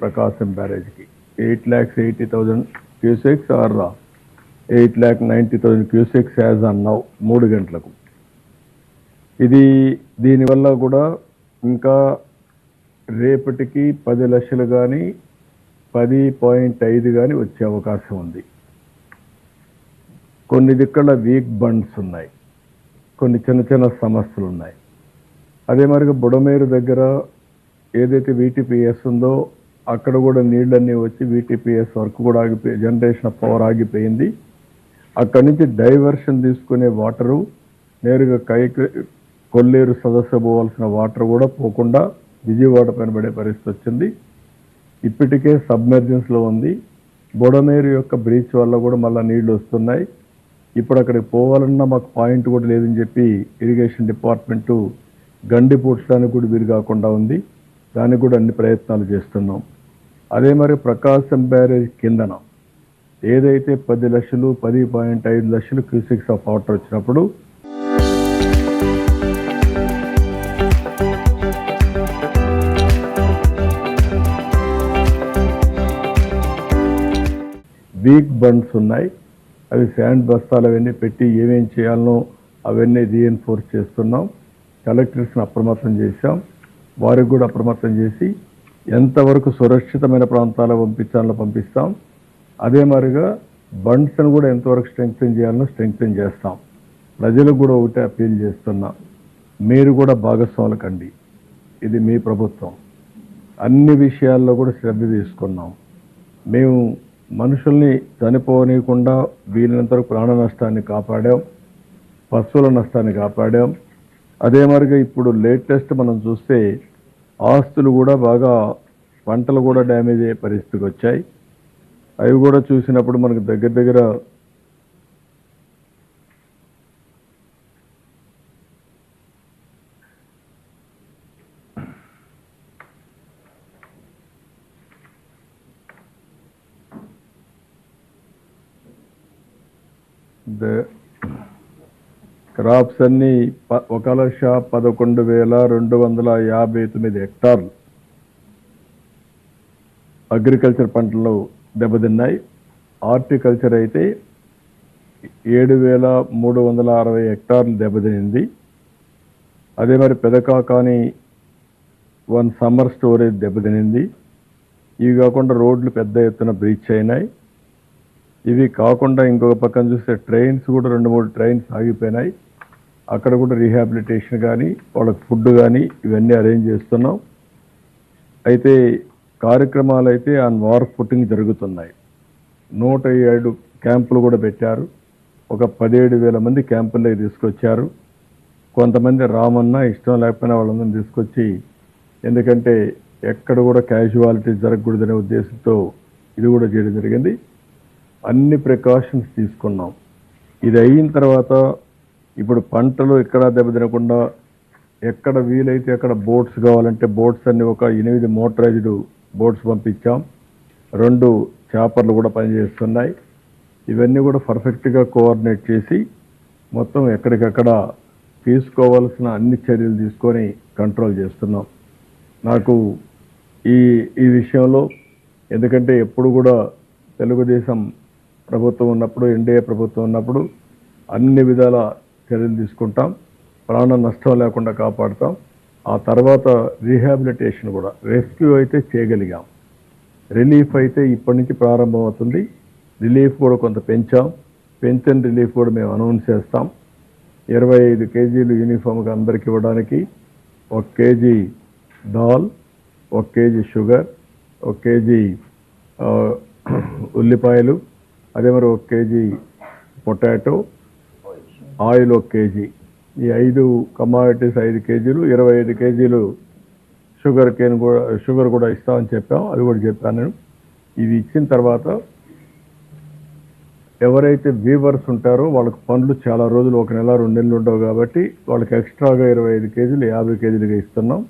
ప్రకాశం బ్యారేజ్కి 8,80,000 cusecs or 8,90,000 cusecs as on now 3 గంటలకు. ఇది దీనివల్ల కూడా ఇంకా రేపటికి 10 లక్షలు కానీ 10.5 కానీ వచ్చే అవకాశం ఉంది. కొన్ని దిక్కల వీక్ బండ్స్ ఉన్నాయి, కొన్ని చిన్న చిన్న సమస్యలు ఉన్నాయి. అదే మరిగా బుడమేరు దగ్గర ఏదైతే వీటీపీఎస్ ఉందో అక్కడ కూడా నీళ్ళన్నీ వచ్చి వీటీపీఎస్ వర్క్ కూడా ఆగిపోయి జనరేషన్ ఆఫ్ పవర్ ఆగిపోయింది. అక్కడి నుంచి డైవర్షన్ తీసుకునే వాటరు నేరుగా కొల్లేరు సదస్సు పోవాల్సిన వాటర్ కూడా పోకుండా విజయవాడ పైన పడే పరిస్థితి వచ్చింది. ఇప్పటికే సబ్మెర్జెన్స్లో ఉంది. బుడమేరు యొక్క బ్రీచ్ వల్ల కూడా మళ్ళీ నీళ్లు వస్తున్నాయి. ఇప్పుడు అక్కడికి పోవాలన్నా మాకు పాయింట్ కూడా లేదని చెప్పి ఇరిగేషన్ డిపార్ట్మెంటు గండి పూడ్చడానికి కూడా వీలు కాకుండా ఉంది. దానికి కూడా అన్ని ప్రయత్నాలు చేస్తున్నాం. అదే మరి ప్రకాశం బ్యారేజ్ కిందన ఏదైతే 10 లక్షలు 10.5 లక్షలు క్యూసెక్స్ ఆఫ్ వాటర్ వచ్చినప్పుడు వీక్ బండ్స్ ఉన్నాయి. అవి శాండ్ బస్తాలు అవన్నీ పెట్టి ఏమేం చేయాలనో అవన్నీ రీఎన్ఫోర్స్ చేస్తున్నాం. కలెక్టర్స్ని అప్రమత్తం చేశాం. వారికి కూడా అప్రమత్తం చేసి ఎంతవరకు సురక్షితమైన ప్రాంతాలకు పంపించాలో పంపిస్తాం. అదే మాదిరిగా బండ్స్ని కూడా ఎంతవరకు స్ట్రెంగ్తెన్ చేయాలనో స్ట్రెంగ్తెన్ చేస్తాం. ప్రజలకు కూడా ఒకటే అప్పీల్ చేస్తున్నా, మీరు కూడా భాగస్వాములు కండి. ఇది మీ ప్రభుత్వం. అన్ని విషయాల్లో కూడా శ్రద్ధ తీసుకున్నాం. మేము మనుషుల్ని చనిపోనీయకుండా వీలైనంత వరకు ప్రాణ నష్టాన్ని కాపాడాం, పశువుల నష్టాన్ని కాపాడాం. అదే మరిగా ఇప్పుడు లేటెస్ట్ మనం చూస్తే ఆస్తులు కూడా బాగా పంటలు కూడా డ్యామేజ్ అయ్యే పరిస్థితికి వచ్చాయి. అవి కూడా చూసినప్పుడు మనకు దగ్గర క్రాప్స్ అన్నీ 1,11,259 హెక్టార్లు అగ్రికల్చర్ పంటలు దెబ్బతిన్నాయి. హార్టికల్చర్ అయితే 7,360 హెక్టార్లు దెబ్బతినింది. అదే మరి పెదకాకాని 1 సమ్మర్ స్టోరేజ్ దెబ్బతినింది. ఇవి కాకుండా రోడ్లు పెద్ద ఎత్తున బ్రీచ్ అయినాయి. ఇవి కాకుండా ఇంకొక పక్కన చూస్తే ట్రైన్స్ కూడా 2-3 ట్రైన్స్ ఆగిపోయినాయి. అక్కడ కూడా రీహాబిలిటేషన్ కానీ వాళ్ళకి ఫుడ్ కానీ ఇవన్నీ అరేంజ్ చేస్తున్నాం. అయితే కార్యక్రమాలు అయితే ఆన్ వార్ ఫుటింగ్ జరుగుతున్నాయి. 107 క్యాంపులు కూడా పెట్టారు. ఒక 17,000 మంది క్యాంపుల్లో తీసుకొచ్చారు. కొంతమంది రామన్నా ఇష్టం లేకపోయినా వాళ్ళందరినీ తీసుకొచ్చి, ఎందుకంటే ఎక్కడ కూడా క్యాజువాలిటీ జరగకూడదనే ఉద్దేశంతో ఇది కూడా చేయడం జరిగింది. అన్ని ప్రికాషన్స్ తీసుకున్నాం. ఇది అయిన తర్వాత ఇప్పుడు పంటలు ఎక్కడా దెబ్బతినకుండా ఎక్కడ వీలైతే అక్కడ బోట్స్ కావాలంటే బోట్స్ అన్ని ఒక 8 మోటరైజ్డ్ బోట్స్ పంపించాం. 2 చాపర్లు కూడా పనిచేస్తున్నాయి. ఇవన్నీ కూడా పర్ఫెక్ట్గా కోఆర్డినేట్ చేసి మొత్తం ఎక్కడికక్కడ తీసుకోవాల్సిన అన్ని చర్యలు తీసుకొని కంట్రోల్ చేస్తున్నాం. నాకు ఈ విషయంలో, ఎందుకంటే ఎప్పుడు కూడా తెలుగుదేశం ప్రభుత్వం ఉన్నప్పుడు, ఎన్డీఏ ప్రభుత్వం ఉన్నప్పుడు అన్ని విధాల చర్యలు తీసుకుంటాం. ప్రాణ నష్టం లేకుండా కాపాడుతాం. ఆ తర్వాత రీహాబిలిటేషన్ కూడా, రెస్క్యూ అయితే చేయగలిగాం. రిలీఫ్ అయితే ఇప్పటి నుంచి ప్రారంభం అవుతుంది. రిలీఫ్ కూడా కొంత పెంచాం. పెన్షన్ రిలీఫ్ కూడా మేము అనౌన్స్ చేస్తాం. 25 కేజీలు యూనిఫామ్గా అందరికి ఇవ్వడానికి, 1 KG dal, 1 KG sugar, 1 KG ఉల్లిపాయలు, అదే మరి 1 కేజీ పొటాటో, ఆయిల్ 1 కేజీ, ఈ 5 కమాడిటీస్ 5 కేజీలు, 25 కేజీలు షుగర్ కూడా ఇస్తామని చెప్పాం. అది కూడా చెప్పాను నేను. ఇవి ఇచ్చిన తర్వాత ఎవరైతే వీవర్స్ ఉంటారో వాళ్ళకి పనులు చాలా రోజులు, 1 నెల 2 నెలలు ఉండవు కాబట్టి వాళ్ళకి ఎక్స్ట్రాగా 25 కేజీలు 50 కేజీలుగా ఇస్తున్నాం.